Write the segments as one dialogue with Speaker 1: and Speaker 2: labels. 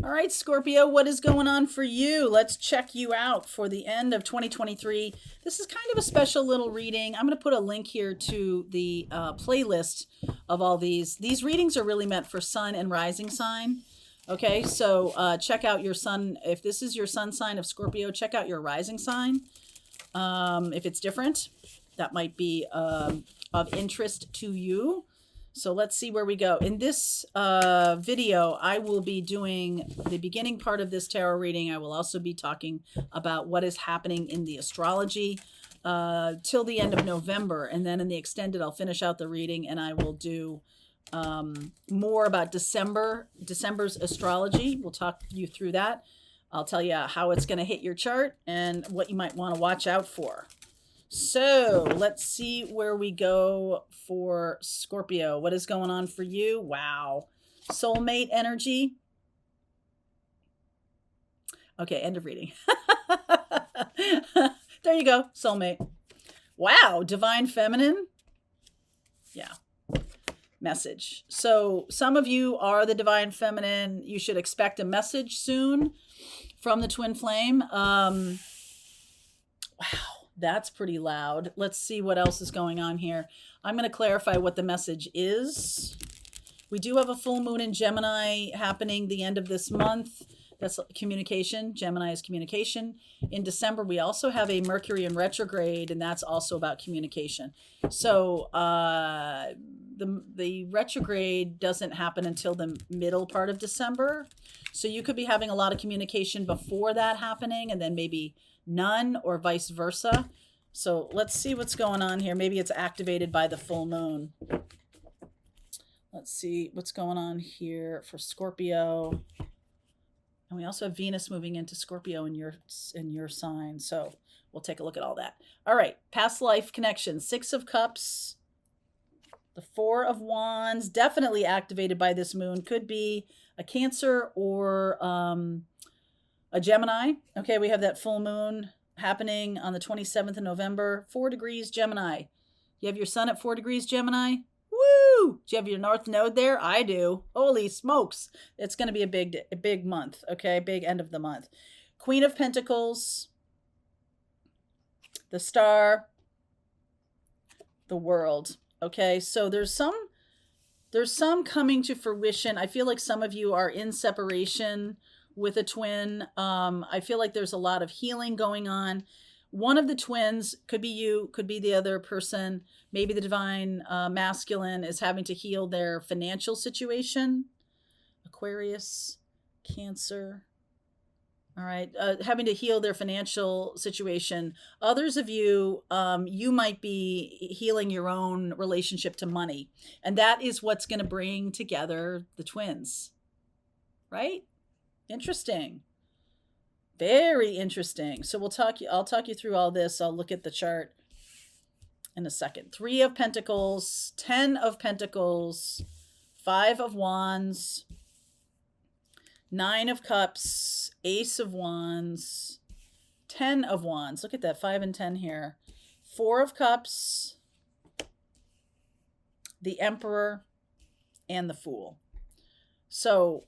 Speaker 1: All right, Scorpio, what is going on for you? Let's check you out for the end of 2023. This is kind of a special little reading. I'm going to put a link here to the playlist of all these. These readings are really meant for sun and rising sign. Okay, so check out your sun. If this is your sun sign of Scorpio, check out your rising sign. If it's different, that might be of interest to you. So let's see where we go. In this video, I will be doing the beginning part of this tarot reading. I will also be talking about what is happening in the astrology till the end of November. And then in the extended, I'll finish out the reading and I will do more about December's astrology. We'll talk you through that. I'll tell you how it's going to hit your chart and what you might want to watch out for. So let's see where we go for Scorpio. What is going on for you? Wow. Soulmate energy. Okay, end of reading. There you go. Soulmate. Wow. Divine feminine. Yeah. Message. So some of you are the divine feminine. You should expect a message soon from the twin flame. Wow. That's pretty loud. Let's see what else is going on here. I'm going to clarify what the message is. We do have a full moon in Gemini happening the end of this month. That's communication. Gemini is communication. In December, we also have a Mercury in retrograde, and that's also about communication. So the retrograde doesn't happen until the middle part of December. So you could be having a lot of communication before that happening, and then maybe none or vice versa. So let's see what's going on here. Maybe it's activated by the full moon. Let's see what's going on here for Scorpio. And we also have Venus moving into Scorpio in your sign. So we'll take a look at all that. All right. Past life connection. 6 of Cups. The 4 of Wands. Definitely activated by this moon. Could be a Cancer or a Gemini. Okay, we have that full moon happening on the 27th of November. 4 degrees Gemini. You have your sun at 4 degrees Gemini? Woo! Do you have your north node there? I do. Holy smokes. It's going to be a big month. Okay, big end of the month. Queen of Pentacles. The Star. The World. Okay, so there's some coming to fruition. I feel like some of you are in separation with a twin. I feel like there's a lot of healing going on. One of the twins, could be you, could be the other person, maybe the divine masculine is having to heal their financial situation. Aquarius, Cancer. All right, having to heal their financial situation. Others of you, you might be healing your own relationship to money. And that is what's going to bring together the twins, right? Interesting. Very interesting. So I'll talk you through all this. I'll look at the chart in a second. 3 of Pentacles, 10 of Pentacles, 5 of Wands, 9 of Cups, Ace of Wands, 10 of Wands. Look at that, 5 and 10 here. 4 of Cups, the Emperor, and the Fool. So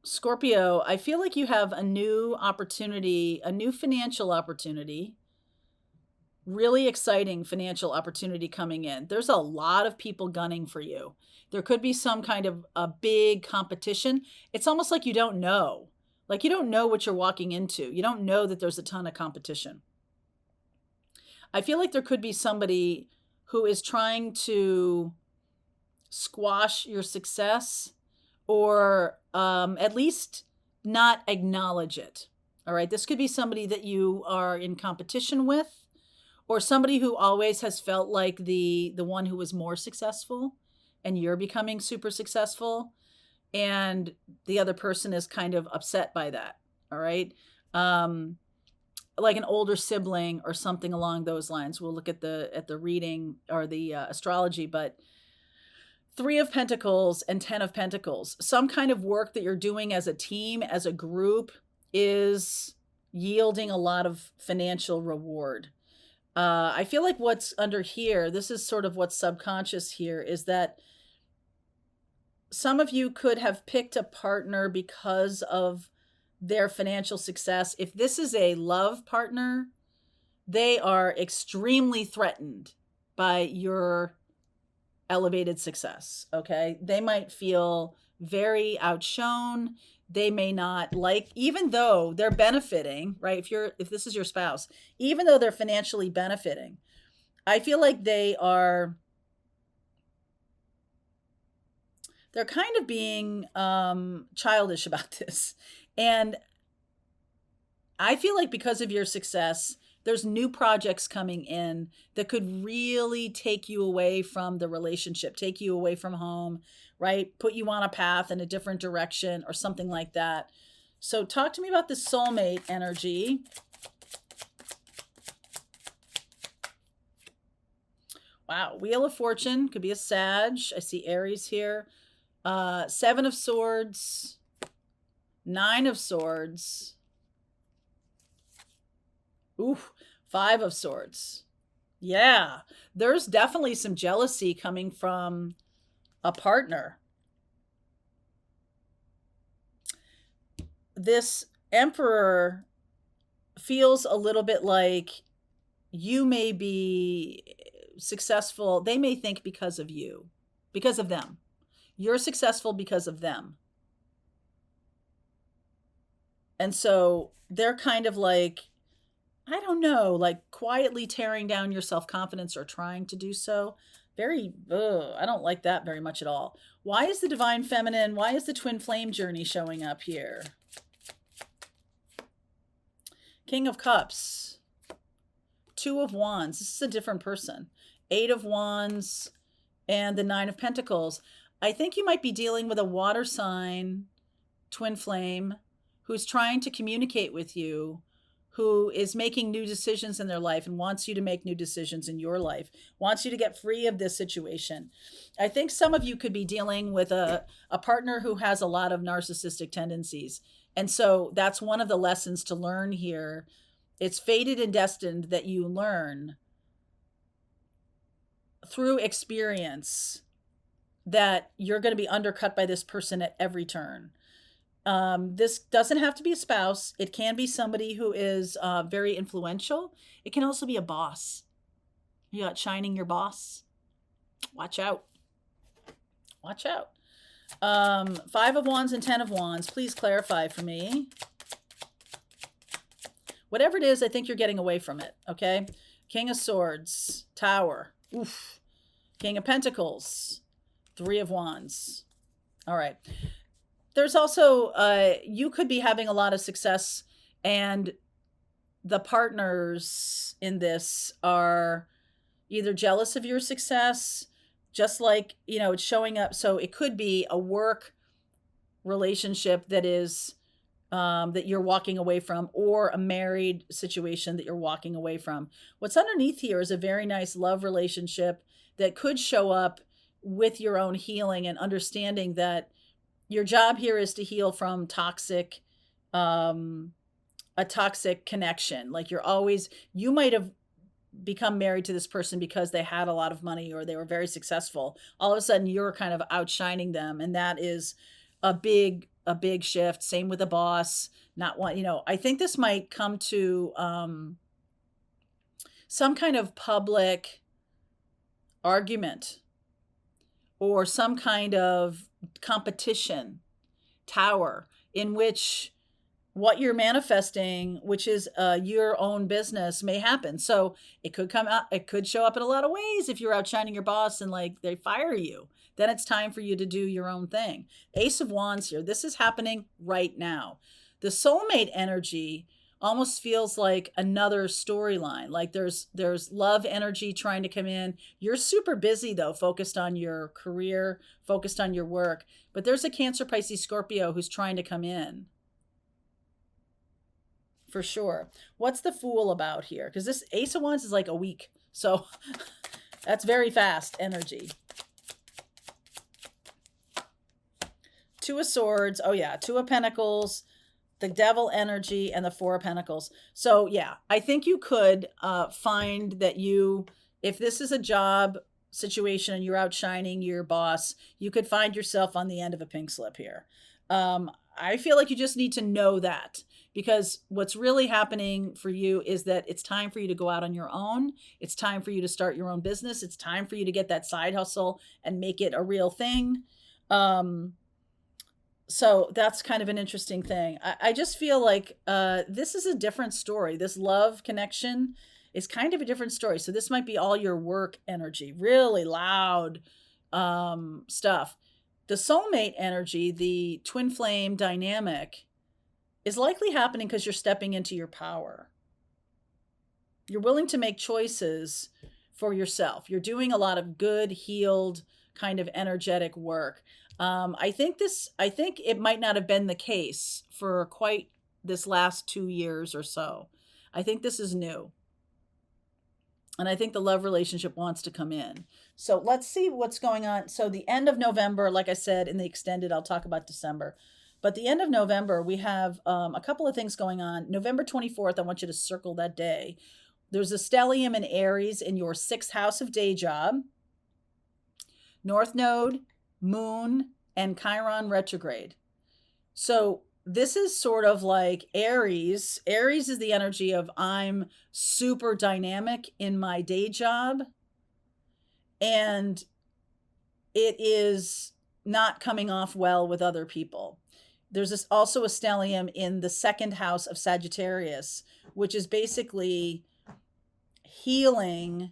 Speaker 1: Scorpio, I feel like you have a new opportunity, a new financial opportunity, really exciting financial opportunity coming in. There's a lot of people gunning for you. There could be some kind of a big competition. It's almost like you don't know. Like you don't know what you're walking into. You don't know that there's a ton of competition. I feel like there could be somebody who is trying to squash your success or at least not acknowledge it. All right. This could be somebody that you are in competition with, or somebody who always has felt like the one who was more successful and you're becoming super successful. And the other person is kind of upset by that. All right. Like an older sibling or something along those lines. We'll look at the reading or the astrology, but 3 of Pentacles and 10 of Pentacles. Some kind of work that you're doing as a team, as a group, is yielding a lot of financial reward. I feel like what's under here, this is sort of what's subconscious here, is that some of you could have picked a partner because of their financial success. If this is a love partner, they are extremely threatened by your elevated success. Okay. They might feel very outshone. They may not like, even though they're benefiting, right? If this is your spouse, even though they're financially benefiting, I feel like they're kind of being childish about this. And I feel like because of your success, there's new projects coming in that could really take you away from the relationship, take you away from home, right? Put you on a path in a different direction or something like that. So talk to me about the soulmate energy. Wow. Wheel of Fortune could be a Sag. I see Aries here. 7 of Swords, 9 of Swords. Ooh, 5 of Swords. Yeah, there's definitely some jealousy coming from a partner. This Emperor feels a little bit like you may be successful. They may think because of you, because of them. You're successful because of them. And so they're kind of like, I don't know, like quietly tearing down your self-confidence or trying to do so. I don't like that very much at all. Why is the Divine Feminine, why is the Twin Flame journey showing up here? King of Cups, 2 of Wands. This is a different person. 8 of Wands and the 9 of Pentacles. I think you might be dealing with a water sign, Twin Flame, who's trying to communicate with you, who is making new decisions in their life and wants you to make new decisions in your life, wants you to get free of this situation. I think some of you could be dealing with a partner who has a lot of narcissistic tendencies. And so that's one of the lessons to learn here. It's fated and destined that you learn through experience that you're going to be undercut by this person at every turn. This doesn't have to be a spouse. It can be somebody who is very influential. It can also be a boss. You outshining your boss. Watch out. Watch out. 5 of Wands and 10 of Wands. Please clarify for me. Whatever it is, I think you're getting away from it. Okay. King of Swords. Tower. Oof. King of Pentacles. 3 of Wands. All right. There's also, you could be having a lot of success and the partners in this are either jealous of your success, just like, it's showing up. So it could be a work relationship that is, that you're walking away from, or a married situation that you're walking away from. What's underneath here is a very nice love relationship that could show up with your own healing and understanding that your job here is to heal from a toxic connection. Like you might have become married to this person because they had a lot of money or they were very successful. All of a sudden you're kind of outshining them. And that is a big shift. Same with a boss. I think this might come to some kind of public argument or some kind of competition tower in which what you're manifesting, which is your own business, may happen. So it could show up in a lot of ways. If you're outshining your boss and like they fire you, then it's time for you to do your own thing. Ace of Wands here. This is happening right now. The soulmate energy almost feels like another storyline. Like there's love energy trying to come in. You're super busy though, focused on your career, focused on your work, but there's a Cancer, Pisces, Scorpio who's trying to come in. For sure. What's the Fool about here? Because this Ace of Wands is like a week. So that's very fast energy. 2 of Swords. Oh yeah. 2 of Pentacles. The Devil energy and the 4 of Pentacles. So yeah, I think you could find that if this is a job situation and you're outshining your boss, you could find yourself on the end of a pink slip here. I feel like you just need to know that, because what's really happening for you is that it's time for you to go out on your own. It's time for you to start your own business. It's time for you to get that side hustle and make it a real thing. Um, so that's kind of an interesting thing. I just feel like this is a different story. This love connection is kind of a different story. So this might be all your work energy, really loud stuff. The soulmate energy, the twin flame dynamic, is likely happening because you're stepping into your power. You're willing to make choices for yourself. You're doing a lot of good, healed, kind of energetic work. I think it might not have been the case for quite this last 2 years or so. I think this is new. And I think the love relationship wants to come in. So let's see what's going on. So the end of November, like I said, in the extended, I'll talk about December. But the end of November, we have a couple of things going on. November 24th, I want you to circle that day. There's a stellium in Aries in your 6th house of day job. North Node, Moon, and Chiron retrograde. So this is sort of like Aries. Aries is the energy of I'm super dynamic in my day job, and it is not coming off well with other people. There's also a stellium in the 2nd house of Sagittarius, which is basically healing.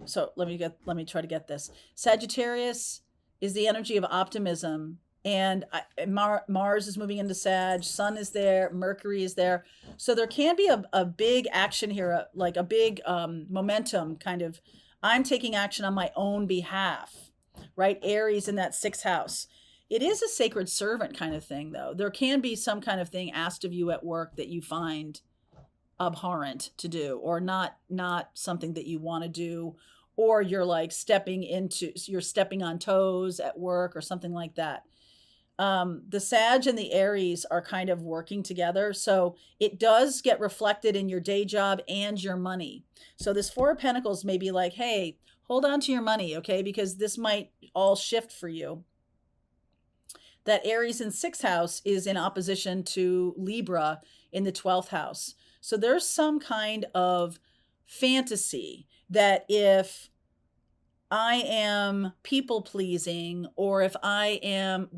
Speaker 1: So let me try to get this. Sagittarius is the energy of optimism, and Mars is moving into Sag, Sun is there, Mercury is there. So there can be a big action here, like a big momentum kind of, I'm taking action on my own behalf, right? Aries in that 6th house. It is a sacred servant kind of thing, though. There can be some kind of thing asked of you at work that you find abhorrent to do, or not something that you want to do, or you're like stepping on toes at work or something like that. The Sag and the Aries are kind of working together. So it does get reflected in your day job and your money. So this 4 of Pentacles may be like, hey, hold on to your money, okay? Because this might all shift for you. That Aries in 6th house is in opposition to Libra in the 12th house. So there's some kind of fantasy that if I am people pleasing, or if I'm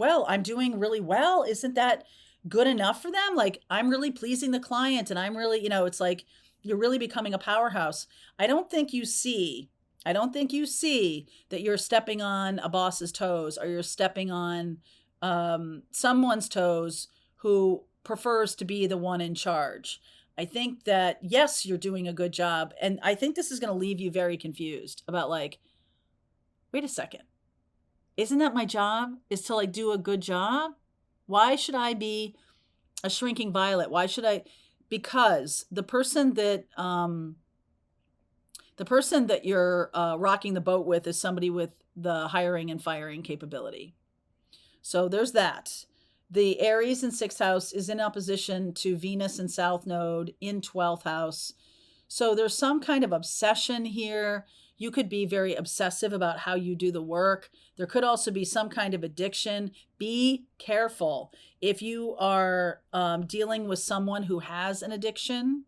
Speaker 1: doing really well, isn't that good enough for them? Like, I'm really pleasing the client, and I'm really, it's like you're really becoming a powerhouse. I don't think you see that you're stepping on a boss's toes, or you're stepping on someone's toes who prefers to be the one in charge. I think that, yes, you're doing a good job. And I think this is going to leave you very confused about like, wait a second, isn't that my job, is to like do a good job? Why should I be a shrinking violet? Why should I? Because the person that you're rocking the boat with is somebody with the hiring and firing capability. So there's that. The Aries in 6th house is in opposition to Venus and South Node in 12th house. So there's some kind of obsession here. You could be very obsessive about how you do the work. There could also be some kind of addiction. Be careful. If you are dealing with someone who has an addiction,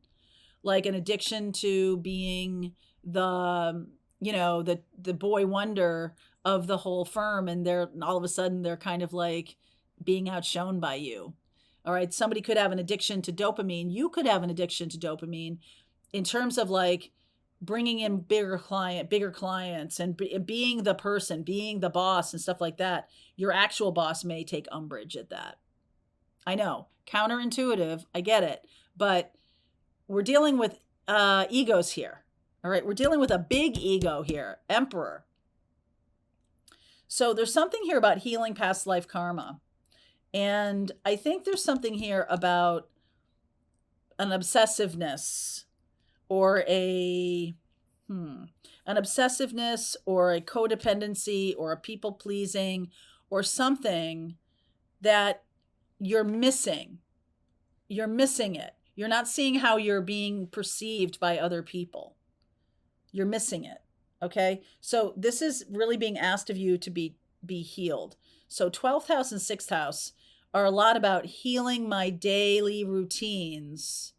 Speaker 1: like an addiction to being the boy wonder of the whole firm, and all of a sudden they're kind of like being outshone by you. All right. Somebody could have an addiction to dopamine. You could have an addiction to dopamine in terms of like bringing in bigger clients and being the person, being the boss and stuff like that. Your actual boss may take umbrage at that. I know, counterintuitive. I get it. But we're dealing with egos here. All right. We're dealing with a big ego here. Emperor. So there's something here about healing past life karma. And I think there's something here about an obsessiveness or an obsessiveness or a codependency or a people pleasing or something that you're missing. You're missing it. You're not seeing how you're being perceived by other people. You're missing it. Okay. So this is really being asked of you to be healed. So 12th house and 6th house are a lot about healing my daily routines.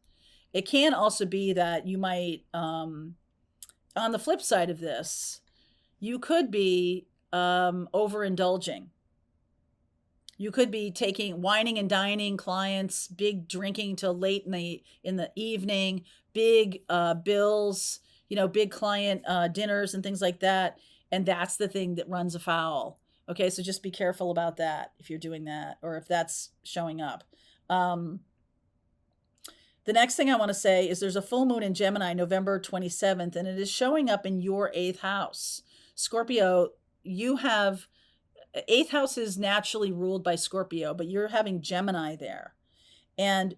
Speaker 1: It can also be that you might, on the flip side of this, you could be overindulging. You could be taking wining and dining clients, big drinking till late in the evening, big bills, big client dinners and things like that, and that's the thing that runs afoul. Okay, so just be careful about that if you're doing that or if that's showing up. Um, the next thing I want to say is there's a full moon in Gemini November 27th, and it is showing up in your eighth house. Scorpio, you have eighth house is naturally ruled by Scorpio, but you're having Gemini there. And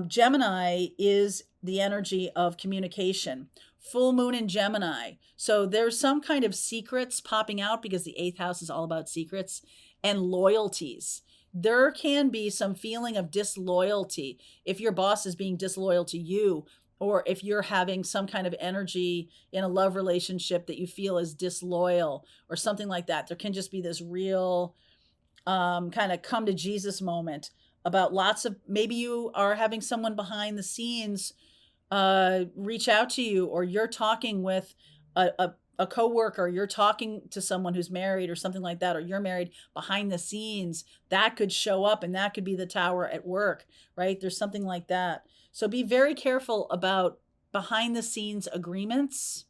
Speaker 1: Gemini is the energy of communication. Full moon in Gemini. So there's some kind of secrets popping out because the eighth house is all about secrets and loyalties. There can be some feeling of disloyalty if your boss is being disloyal to you, or if you're having some kind of energy in a love relationship that you feel is disloyal or something like that. There can just be this real kind of come to Jesus moment about lots of, maybe you are having someone behind the scenes reach out to you, or you're talking with a coworker, you're talking to someone who's married or something like that, or you're married behind the scenes. That could show up, and that could be the tower at work, right? There's something like that. So be very careful about behind the scenes agreements,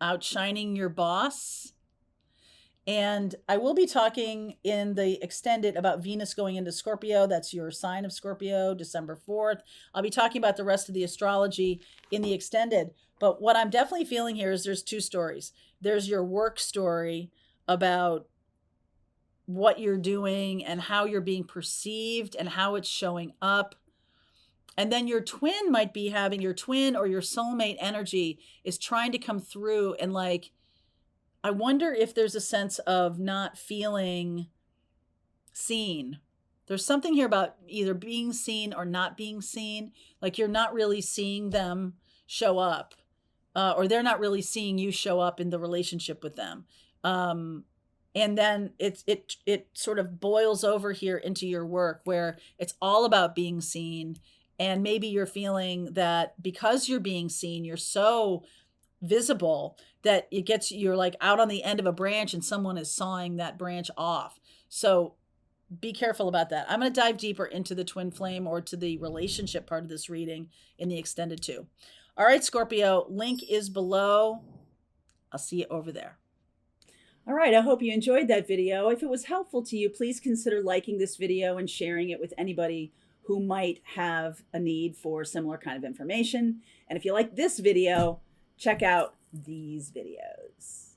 Speaker 1: outshining your boss. And I will be talking in the extended about Venus going into Scorpio. That's your sign of Scorpio, December 4th. I'll be talking about the rest of the astrology in the extended. But what I'm definitely feeling here is there's two stories. There's your work story about what you're doing and how you're being perceived and how it's showing up. And then your twin might be having, your twin or your soulmate energy is trying to come through, and like, I wonder if there's a sense of not feeling seen. There's something here about either being seen or not being seen. Like you're not really seeing them show up, or they're not really seeing you show up in the relationship with them. And then it sort of boils over here into your work where it's all about being seen. And maybe you're feeling that because you're being seen, you're so visible that you're like out on the end of a branch and someone is sawing that branch off. So be careful about that. I'm going to dive deeper into the twin flame or to the relationship part of this reading in the extended too. All right, Scorpio, link is below. I'll see you over there. All right, I hope you enjoyed that video. If it was helpful to you, please consider liking this video and sharing it with anybody who might have a need for similar kind of information. And if you like this video, check out these videos.